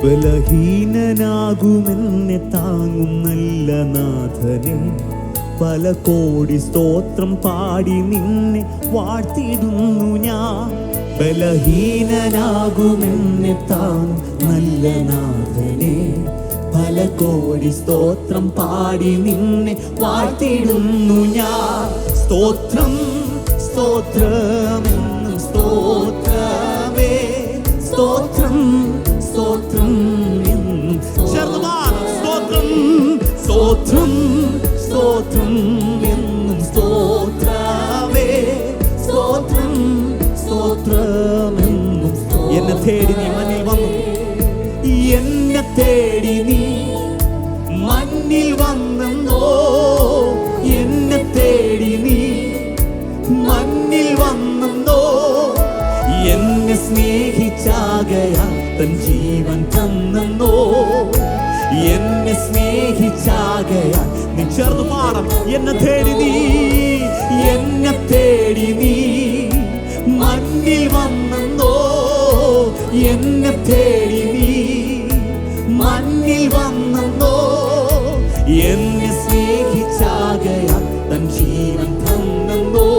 ബലഹീനനാകുമെന്നെ താങ്ങും നല്ല നാഥനെ, പല കോടി സ്തോത്രം പാടി നിന്നെ വാഴ്ത്തിടുന്നു ഞാൻ. ബലഹീനനാകുമെന്നെ താങ്ങും നല്ല നാഥനെ, പല കോടി സ്തോത്രം പാടി നിന്നെ വാഴ്ത്തിടുന്നു ഞാൻ. സ്തോത്രം സ്തോത്രമെന്നും സ്തോത്രമേ, സ്തോത്രം സ്തോത്രം എന്നും സ്തോത്രം, സ്തോത്രം സ്തോത്രം എന്നും സ്തോത്രമേ, സ്തോത്രം സ്തോത്രമെന്നും. എന്നെ തേടി നീ മണ്ണിൽ വന്നു, എന്നെ തേടി നീ മണ്ണിൽ വന്നോ, എന്നെ തേടി നീ മണ്ണിൽ വന്നോ. എന്നെ സ്നേഹിച്ചാകയാൽ തൻ ജീവൻ തന്നോ, എന്നെ സ്നേഹിച്ചാകയാൽ. നീ ചേർന്ന് പാടാം. എന്നെ തേടി നീ, എന്നെ തേടി നീ മണ്ണിൽ വന്നോ, എന്നെ തേടി നീ മണ്ണിൽ വന്നോ. എന്നെ സ്നേഹിച്ചാകയാൽ തൻ ജീവൻ തന്നോ,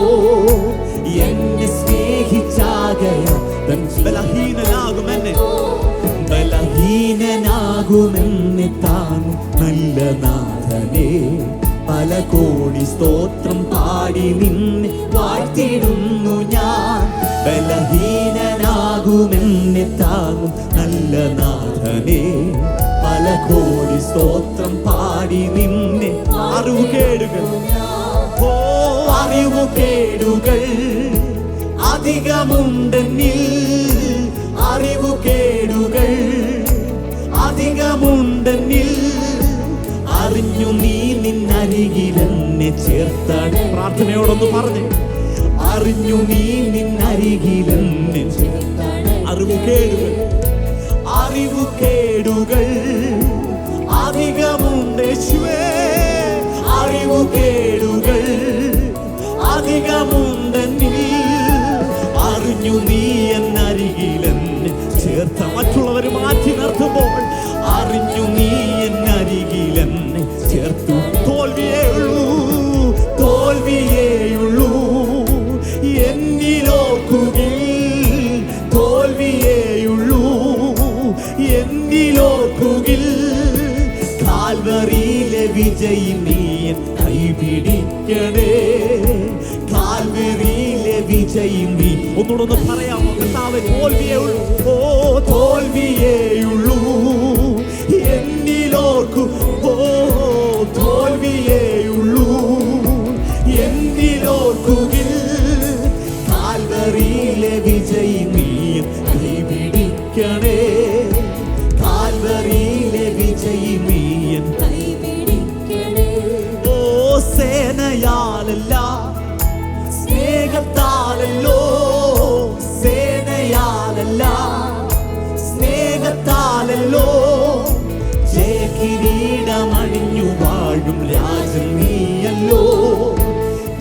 എന്നെ സ്നേഹിച്ചാകയാൽ തൻ. ബലഹീനനാകുമെന്നെ, ബലഹീനനാകുമെന്നെ താങ്ങും നല്ല നാഥനെ, പല കോടി സ്തോത്രം പാടി നിന്നെ വാഴ്ത്തിടുന്നു ഞാൻ. ബലഹീനനാകുമെന്നെ താങ്ങും നല്ല നാഥനെ, പല കോടി സ്തോത്രം പാടി നിന്നെ. അറിവുകേടുകൾ, ഓ അറിവുകേടുകൾ അധികമുണ്ടെന്നിൽ, അറിവുകേടുകൾ അധികമുണ്ടെന്നിൽ. അറിഞ്ഞു നീ നിന്നരികിലെന്നെ ചേർത്താണ്. പ്രാർത്ഥനയോടൊന്ന് പറഞ്ഞ്, അറിഞ്ഞു നീ നിന്നരികിലെന്നെ ചേർത്താണ്. അറിവുകേടുകൾ, അറിവുകേടുകൾ അധികമുണ്ട് യേശുവേ, അറിവുകേടുകൾ അധികമുണ്ടെന്നിൽ. അറിഞ്ഞു നീ എന്നരികിലെന്നെ ചേർത്ത. മറ്റുള്ളവർ മാറ്റി നിർത്തുമ്പോൾ അറിഞ്ഞു നീ എന്നരികിലെന്നെ ചേർത്തു. തോൽവിയേയുള്ളൂ, തോൽവിയേയുള്ളൂ എന്നിലോർക്കുകിൽ, തോൽവിയേയുള്ളൂ എന്നിലോർക്കുകിൽ. കാൽവറിയിലെ വിജയി നീ കൈപിടിക്കണേ, കാൽവറിയിലെ വിജയി നീ. ഒന്നുകൂടെ പറയാമോ കർത്താവേ? തോൽവിയേയുള്ളൂ, ഓ തോൽവിയേയുള്ളൂ എന്നിലോർക്കു, ഓ തോൽവിയേയുള്ളൂ എന്നിലോർക്കുകിൽ. കാൽവറിയിലെ വിജയി നീ കൈപിടിക്കണേ, കാൽവറിയിലെ വിജയി നീ കൈപിടിക്കണേ. ഓ സേനയാലല്ല സ്നേഹത്താലല്ലോ, സേനയാലല്ല സ്നേഹത്താലല്ലോ. ജയകിരീടമണിഞ്ഞു വാഴും രാജൻ നീയല്ലോ,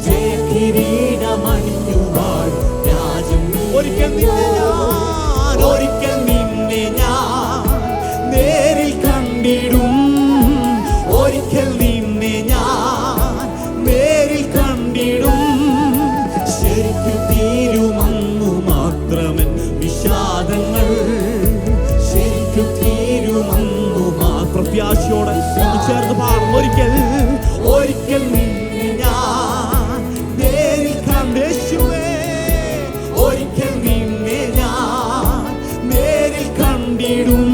ജയകിരീടമണിഞ്ഞു വാഴും രാജൻ. ഒരിക്കൽ നിന്നെ ഞാൻ, ഒരിക്കൽ നിന്നെ ഞാൻ നേരിൽ കണ്ടിടും, ഒരിക്കൽ നിന്നെ ഞാൻ നേരിൽ കണ്ടിടും. ശരിക്കു തീരുമന്നു മാത്രമൻ വിഷാദങ്ങൾ, ശരിക്കു തീരുമന്നു മാത്രം. പ്രത്യാശയോടെ ചേർന്ന് പാടും. ഒരിക്കൽ, ഒരിക്കൽ നിന്നെ ഞാൻ നേരിൽ കണ്ടു യേശുവേ, ഒരിക്കൽ നിന്നെ ഞാൻ നേരിൽ കണ്ടിടും.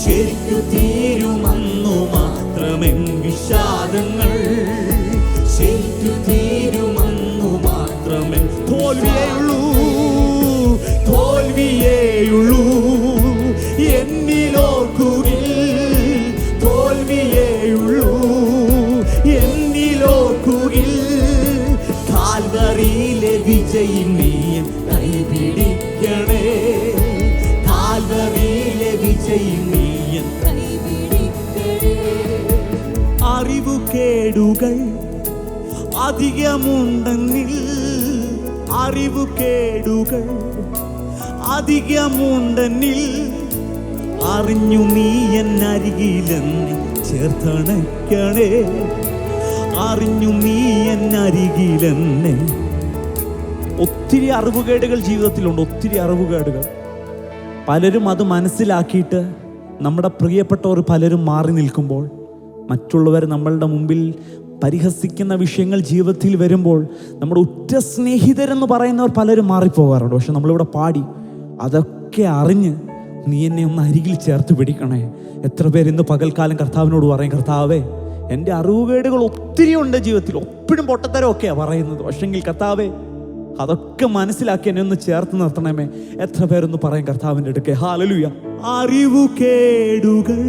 ശരിക്കു തീരുമന്നു മാത്രമെൻ വിഷാദങ്ങൾ, ശരിക്കു തീരുമന്നു മാത്രമെൻ. തോൽവിയേയുള്ളൂ, തോൽവിയേയുള്ളൂ എന്നിലോർക്കുകിൽ, തോൽവിയേയുള്ളൂ എന്നിലോർക്കുകിൽ. കാൽവറിയിലെ വിജയി നീ കൈപിടിക്കണേ, കാൽവറിയിലെ വിജയി നീ കൈപിടിക്കണേ. അറിവുകേടുകൾ അധികമുണ്ടെന്നിൽ, അറിവുകേടുകൾ അധികമുണ്ടെന്നിൽ. അറിഞ്ഞു നീ എന്നരികിലെന്നെ ചേർത്തണയ്ക്കണേ. അറിഞ്ഞു നീ എന്നരികിലെന്നെ. ഒത്തിരി അറിവുകേടുകൾ ജീവിതത്തിലുണ്ട്, ഒത്തിരി അറിവുകേടുകൾ. പലരും അത് മനസ്സിലാക്കിയിട്ട് നമ്മുടെ പ്രിയപ്പെട്ടവർ പലരും മാറി നിൽക്കുമ്പോൾ, മറ്റുള്ളവർ നമ്മളുടെ മുമ്പിൽ പരിഹസിക്കുന്ന വിഷയങ്ങൾ ജീവിതത്തിൽ വരുമ്പോൾ, നമ്മുടെ ഉറ്റ സ്നേഹിതരെന്ന് പറയുന്നവർ പലരും മാറിപ്പോകാറുണ്ട്. പക്ഷെ നമ്മളിവിടെ പാടി അതൊക്കെ അറിഞ്ഞ് നീ എന്നെ ഒന്ന് അരികിൽ ചേർത്ത് പിടിക്കണേ. എത്ര പേര് ഇന്ന് പകൽക്കാലം കർത്താവിനോട് പറയും, കർത്താവേ എൻ്റെ അറിവുകേടുകൾ ഒത്തിരി ഉണ്ട് ജീവിതത്തിൽ, ഒപ്പിടും പൊട്ടത്തരമൊക്കെയാണ് പറയുന്നത്, പക്ഷെങ്കിൽ കർത്താവേ അതൊക്കെ മനസ്സിലാക്കി എന്നെ ഒന്ന് ചേർത്ത് നിർത്തണമേ. എത്ര പേരൊന്ന് പറയും കർത്താവിൻ്റെ അടുക്കെ. ഹല്ലേലൂയ. അറിവുകേടുകൾ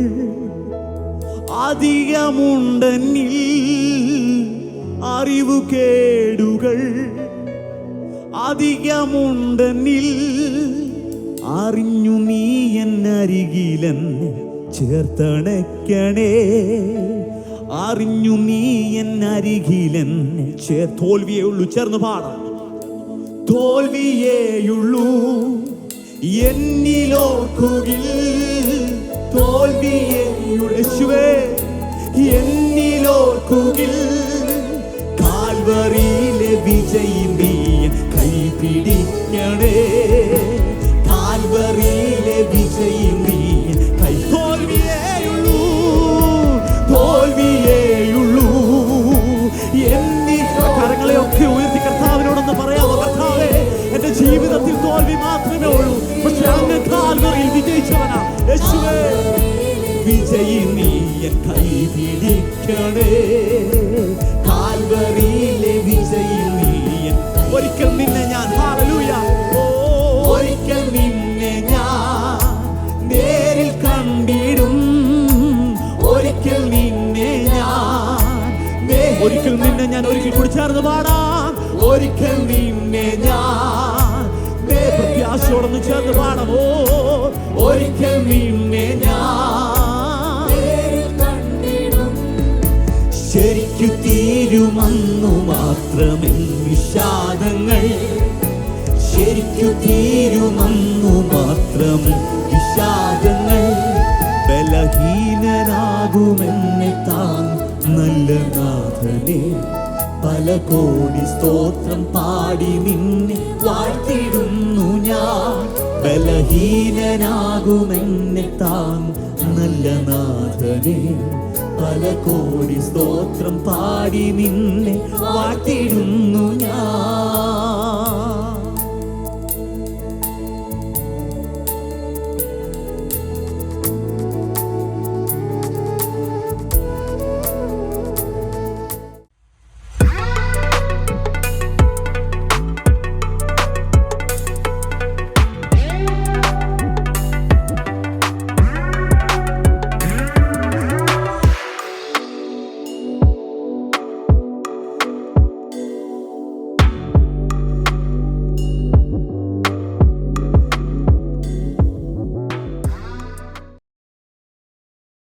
അധികമുണ്ടെന്നിൽ, അറിവുകേടുകൾ അധികമുണ്ടെന്നിൽ, അറിഞ്ഞു നീ എന്നരികിലെന്നെ ചേർത്തണയ്ക്കണേ. അറിഞ്ഞു നീ എന്നരികിലെന്നെ തോൽവിയേ ഉള്ളൂ. ചേർന്ന് പാടാം. തോൽവിയേയുള്ളൂ എന്നിലോർക്കുകിൽ, തോൽവിയേയുള്ളേ എന്നിലോർക്കുകിൽ, കാൽവറിയിലെ വിജയി നീ കൈപിടിക്കണേ. കാൽവറിയിലെ വിജയി നീ കൈ. തോൽവിയേയുള്ളൂ, തോൽവിയേയുള്ളൂ എന്നീ കരങ്ങളെയൊക്കെ ഉയർത്തി കർത്താവിനോടൊന്ന് പറയാമോ? കർത്താവേ എന്റെ ജീവിതത്തിൽ തോൽവി മാത്രമേ ഉള്ളൂ, പക്ഷെ അങ്ങ് കാൽവറിയിൽ വിജയിച്ചവനാ. യേശുവേ വിജയി നീ കൈ പിടിക്കണേ. കാൽവറിയിലെ വിജയി നീ. ഒരിക്കൽ നിന്നെ ഞാൻ, ഹല്ലേലൂയ, ഒരിക്കൽ നിന്നെ ഞാൻ നേരിൽ കണ്ടിടും. ഒരിക്കൽ നിന്നെ ഞാൻ, ഒരിക്കൽ നിന്നെ ഞാൻ, ഒരിക്കൽ കൂടി ചേർന്ന് പാടാം. ഒരിക്കൽ നിന്നെ ഞാൻ പ്രത്യാശയോടൊന്ന് ചേർന്ന് പാടാമോ? ഒരിക്കൽ നിന്നെ ഞാൻ ശരിക്കു തീരുമെന്നു മാത്രമേ വിഷാദങ്ങൾ, ശരിക്കു തീരുമെന്നു മാത്രം വിഷാദങ്ങൾ. ബലഹീനനാകുമെന്നെ താൻ നല്ല നാഥനെ, പല കോടി സ്തോത്രം പാടി നിന്നെ വാഴ്ത്തിടുന്നു ഞാൻ. ബലഹീനനാകുമെന്നെ താൻ നല്ല നാഥനെ, പല കോടി സ്തോത്രം പാടി നിന്നെ വാഴ്ത്തിടുന്നു ഞാൻ.